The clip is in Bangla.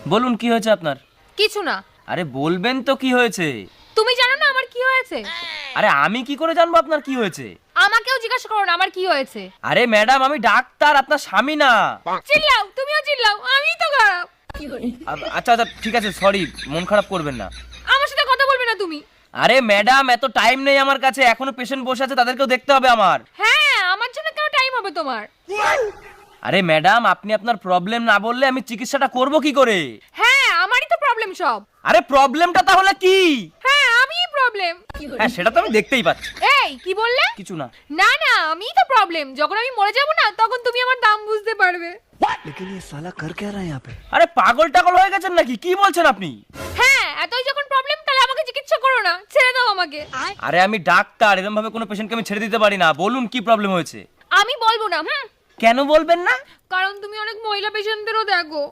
বলুন কি হয়েছে আপনার? কিছু না। আরে বলবেন তো কি হয়েছে? তুমি জানো না আমার কি হয়েছে? আরে আমি কি করে জানবো আপনার কি হয়েছে? আমাকেও জিজ্ঞাসা করো না আমার কি হয়েছে। আরে ম্যাডাম আমি ডাক্তার, আপনার স্বামী না। চিল্লাও, তুমিও চিল্লাও, আমিই তো খারাপ। আচ্ছা আচ্ছা ঠিক আছে, সরি, মন খারাপ করবেন না। আমার সাথে কথা বলবে না তুমি। আরে ম্যাডাম এত টাইম নেই আমার কাছে, এখনো পেশেন্ট বসে আছে, তাদেরকেও দেখতে হবে আমার। হ্যাঁ, আমার জন্য কেন টাইম হবে তোমার? আরে ম্যাডাম আপনি আপনার প্রবলেম না বললে আমি চিকিৎসাটা করব কি করে? হ্যাঁ, আমারই তো প্রবলেম সব। আরে প্রবলেমটা তাহলে কি? হ্যাঁ, আমিই প্রবলেম। হ্যাঁ সেটা তো আমি দেখতেই পাচ্ছি। এই কি বললে? কিছু না। না না, আমিই তো প্রবলেম। যখন আমি মরে যাব না তখন তুমি আমার দাম বুঝতে পারবে। लेकिन ये साला कर क्या रहा है यहाँ पे? আরে পাগল টাগল হয়ে গেছেন নাকি? কি বলছেন আপনি? হ্যাঁ, এতই যখন প্রবলেম তাহলে আমাকে চিকিৎসা করো না, ছেড়ে দাও আমাকে। আরে আমি ডাক্তার, এরকম ভাবে কোনো পেশেন্টকে আমি ছেড়ে দিতে পারি না। বলুন কি প্রবলেম হয়েছে? আমি বলবো না। কেন বলবেন না? কারণ তুমি অনেক মহিলা পেশেন্টদেরও দেখো।